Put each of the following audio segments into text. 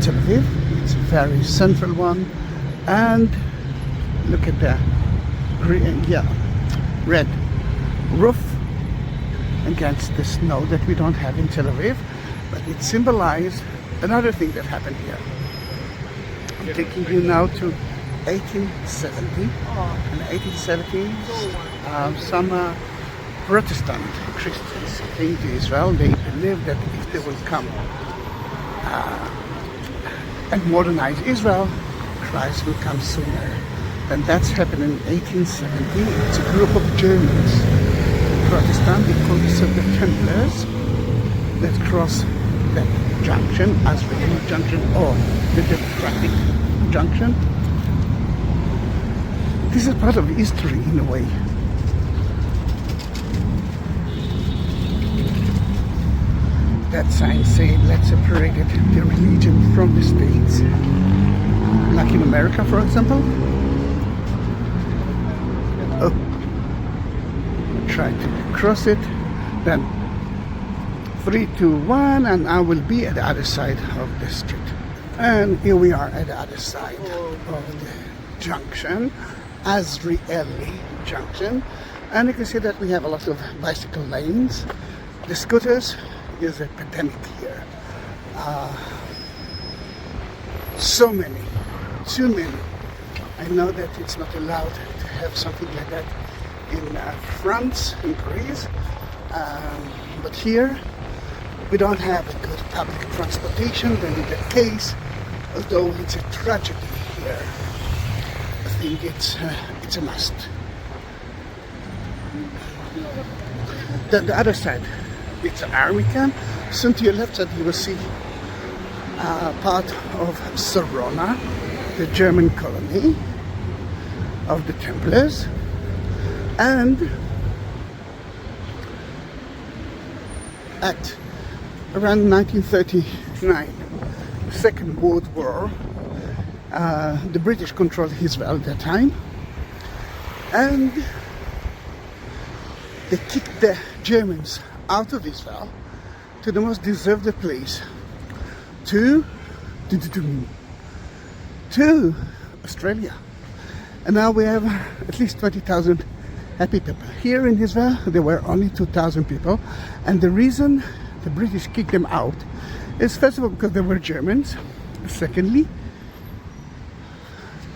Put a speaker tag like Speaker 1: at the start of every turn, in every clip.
Speaker 1: Tel Aviv. It's a very central one, and look at the red roof against the snow that we don't have in Tel Aviv, but it symbolizes another thing that happened here. I'm taking you now to 1870. In 1870, some Protestant Christians came to Israel. They believed that if they will come and modernize Israel, Christ will come sooner. And that's happened in 1870. It's a group of Germans, Protestant, they call themselves the Templars, that cross that junction, Azraeli junction, or the Democratic junction. This is part of history in a way. That sign saying, let's separate the religion from the states. Like in America, for example. Oh, try to cross it. Then 3, 2, 1, and I will be at the other side of the street. And here we are at the other side of the junction, Azraeli junction. And you can see that we have a lot of bicycle lanes. The scooters is a pandemic here. So many, too many. I know that it's not allowed to have something like that in France, in Greece, but here we don't have a good public transportation. Then in that case, although it's a tragedy here, I think it's a must. Then the other side, it's an army camp. Soon to your left side you will see part of Sarona, the German colony of the Templars. And at around 1939, Second World War, the British controlled Israel at that time, and they kicked the Germans out of Israel to the most deserved place, to Australia. And now we have at least 20,000 happy people. Here in Israel there were only 2,000 people, and the reason the British kicked them out is first of all because they were Germans. Secondly,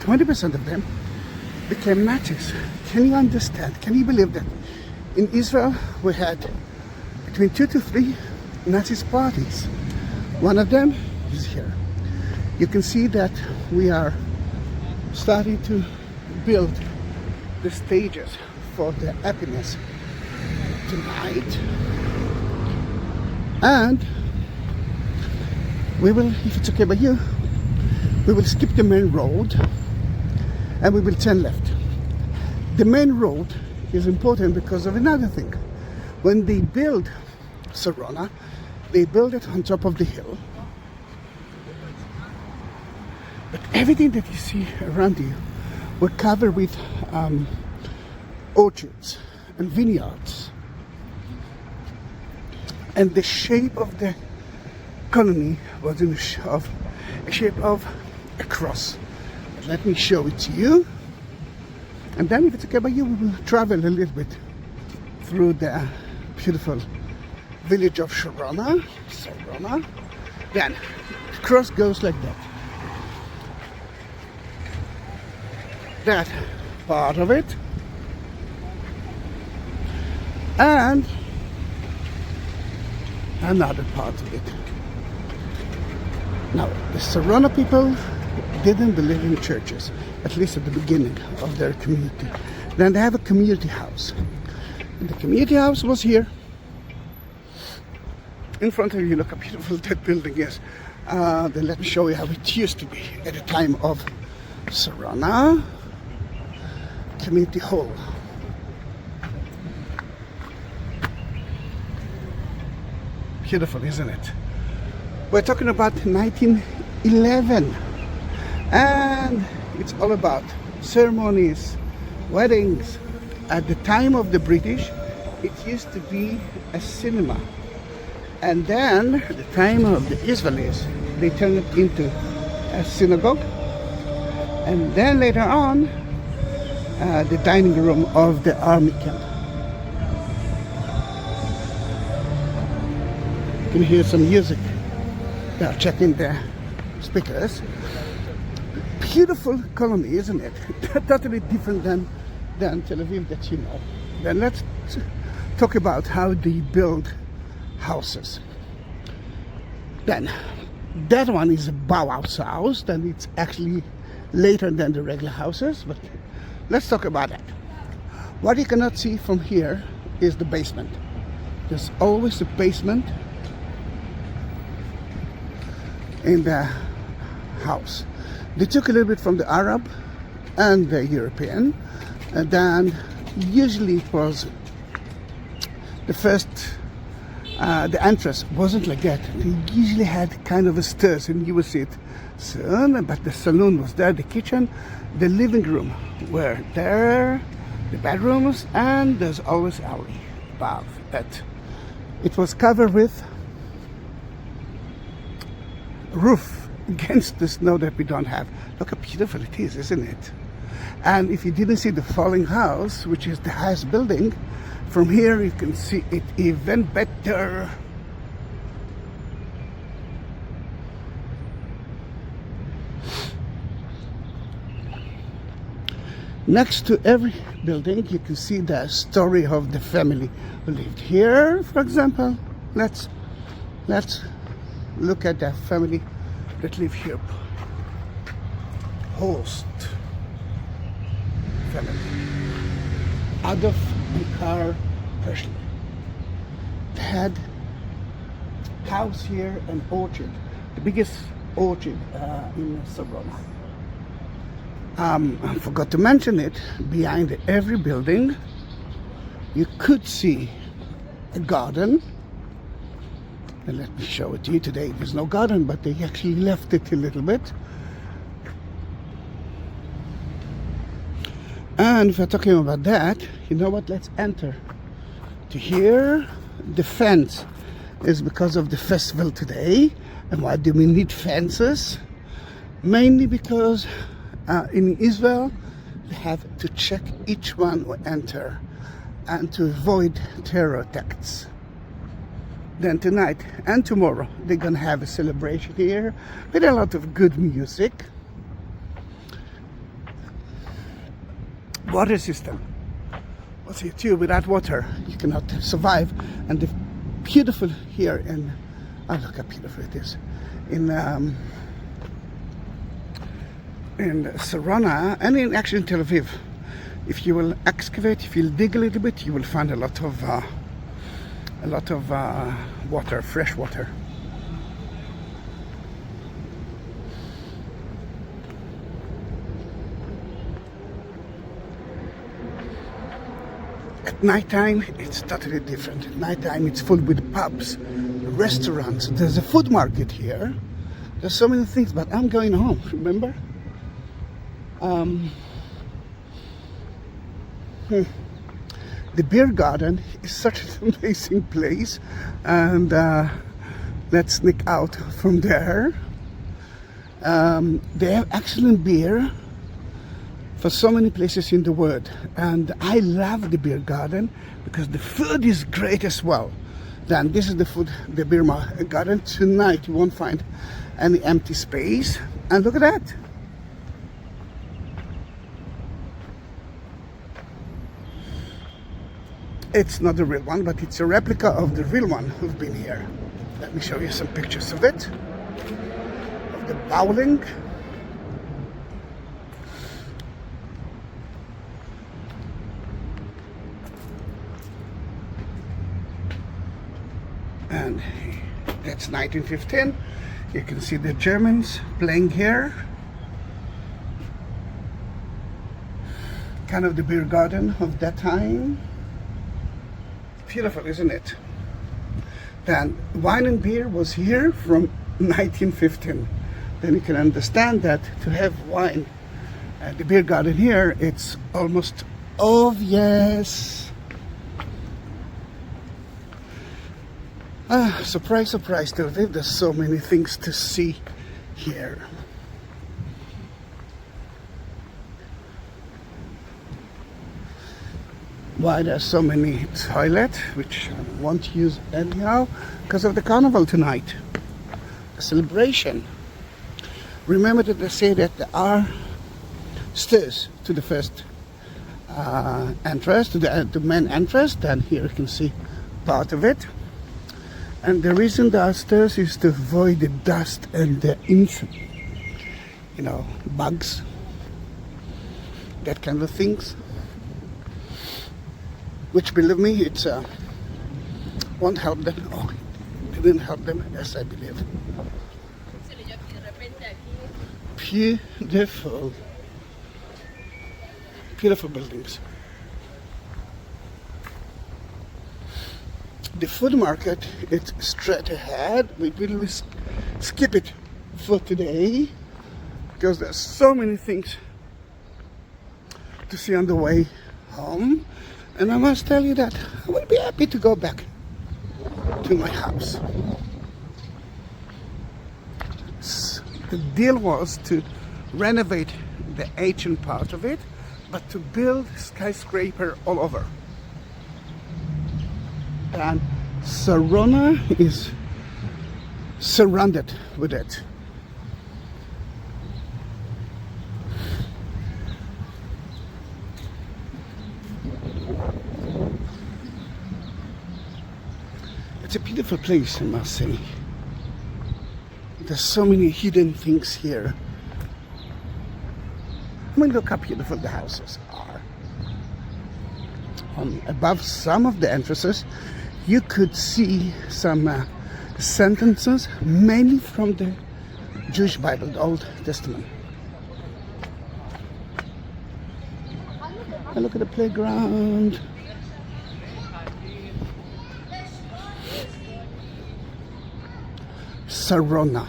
Speaker 1: 20% of them became Nazis. Can you understand? Can you believe that? In Israel we had between 2 to 3 Nazi parties. One of them is here. You can see that we are starting to build the stages for the happiness tonight, and we will, if it's okay by you, we will skip the main road and we will turn left. The main road is important because of another thing. When they build Sarona, they build it on top of the hill, but everything that you see around you were covered with orchards and vineyards, and the shape of the colony was in the shape of a cross. But let me show it to you, and then if it's okay by you, we will travel a little bit through the beautiful village of Sarona. Then the cross goes like that. That part of it, and another part of it. Now, the Sarona people didn't believe in churches, at least at the beginning of their community. Then they have a community house. And the community house was here. In front of you, look how beautiful that building is. Then let me show you how it used to be at the time of Sarona Community Hall. Beautiful, isn't it? We're talking about 1911, and it's all about ceremonies, weddings. At the time of the British, it used to be a cinema, and then at the time of the Israelis, they turned it into a synagogue, and then later on the dining room of the army camp. You can hear some music. They are checking the speakers. Beautiful colony, isn't it? Totally different than Tel Aviv that you know. Then let's talk about how they build houses. Then that one is a Bauhaus house. Then it's actually later than the regular houses, but let's talk about that. What you cannot see from here is the basement. There's always a basement in the house. They took a little bit from the Arab and the European, and then usually it was the first, the entrance wasn't like that. They usually had kind of a stairs, and you would see it soon, but the saloon was there, the kitchen, the living room were there, the bedrooms, and there's always alley above it. It was covered with roof against the snow that we don't have. Look how beautiful it is, isn't it? And if you didn't see the falling house, which is the highest building, from here you can see it even better. Next to every building you can see the story of the family who lived here. For example, let's look at the family that live here. Host family. Adolf and Karl Pershing. They had house here and orchard, the biggest orchard in Sarona. I forgot to mention it, behind every building you could see a garden. And let me show it to you today. There's no garden, but they actually left it a little bit. And if we're talking about that, you know what? Let's enter to here. The fence is because of the festival today. And why do we need fences? Mainly because in Israel, they have to check each one who enter and to avoid terror attacks. Then tonight and tomorrow they're gonna have a celebration here with a lot of good music. Water system. What's here too? Without water you cannot survive. And the beautiful here in, oh look how beautiful it is, in Sarona and in actually in Tel Aviv. If you will excavate, if you'll dig a little bit, you will find a lot of water, fresh water. At nighttime, it's totally different. At nighttime, it's full with pubs, restaurants. There's a food market here. There's so many things, but I'm going home, remember? The beer garden is such an amazing place, and let's sneak out from there. They have excellent beer for so many places in the world, and I love the beer garden because the food is great as well. Then this is the food, the beer garden. Tonight you won't find any empty space, and look at that. It's not the real one, but it's a replica of the real one who's been here. Let me show you some pictures of it, of the bowling. And that's 1915. You can see the Germans playing here. Kind of the beer garden of that time. Beautiful, isn't it? Then wine and beer was here from 1915. Then you can understand that to have wine at the beer garden here, it's almost obvious. Surprise, surprise, Tel Aviv, there's so many things to see here. Why there's so many toilets, which I won't use anyhow, because of the carnival tonight, a celebration. Remember that they say that there are stairs to the first entrance, to the main entrance. Then here you can see part of it. And the reason there are stairs is to avoid the dust and the insect, bugs, that kind of things. Which, believe me, it's won't help them. Oh, it didn't help them, as I believe. Beautiful, beautiful buildings. The food market is straight ahead. We will skip it for today because there's so many things to see on the way home. And I must tell you that I will be happy to go back to my house. The deal was to renovate the ancient part of it, but to build skyscraper all over. And Sarona is surrounded with it. It's a beautiful place, I must say. There's so many hidden things here. I mean, look how beautiful the houses are. Above some of the entrances, you could see some sentences, mainly from the Jewish Bible, the Old Testament. And look at the playground. Sarona.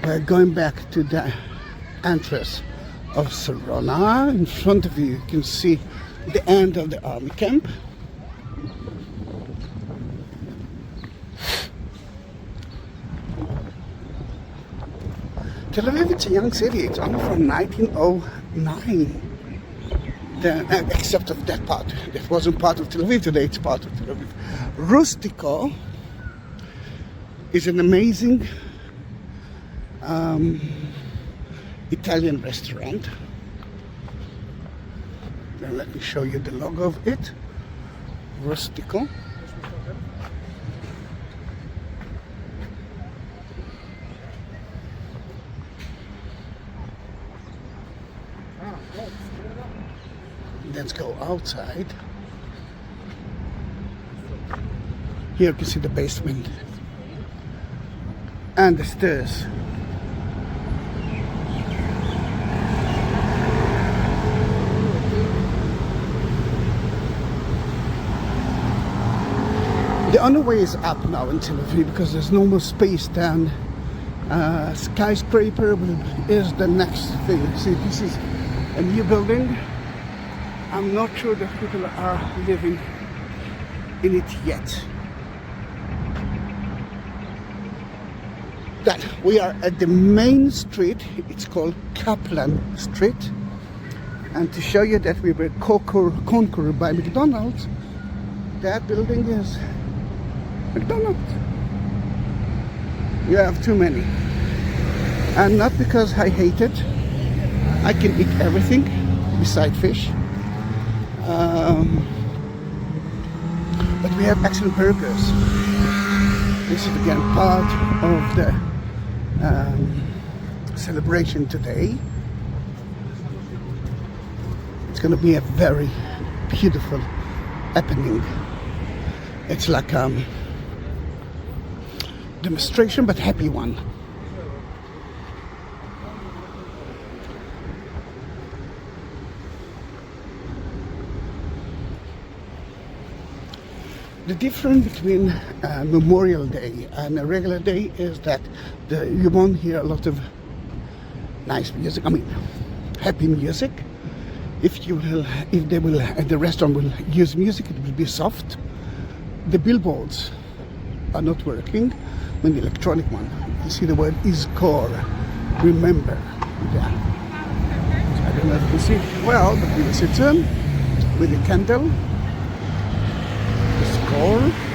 Speaker 1: We're going back to the entrance of Sarona. In front of you, you can see the end of the army camp. Tel Aviv, it's a young city. It's only from 1909. Except of that part. That wasn't part of Tel Aviv. Today it's part of Tel Aviv. Rustico is an amazing Italian restaurant. Now let me show you the logo of it. Rustico. Let's go outside. Here you can see the basement and the stairs. The only way is up now in Tel Aviv because there's no more space down. Skyscraper is the next thing. See, this is a new building. I'm not sure that people are living in it yet. That we are at the main street. It's called Kaplan Street. And to show you that we were conquered by McDonald's, that building is McDonald's. You have too many. And not because I hate it. I can eat everything beside fish. But we have excellent burgers. This is again part of the celebration today. It's going to be a very beautiful happening. It's like demonstration, but happy one. The difference between Memorial Day and a regular day is that you won't hear a lot of nice music. I mean, happy music. If the restaurant will use music, it will be soft. The billboards are not working. I mean, the electronic one. You see the word is core. Remember. Yeah. So I don't know if you can see it well, but we will sit with the candle. The score.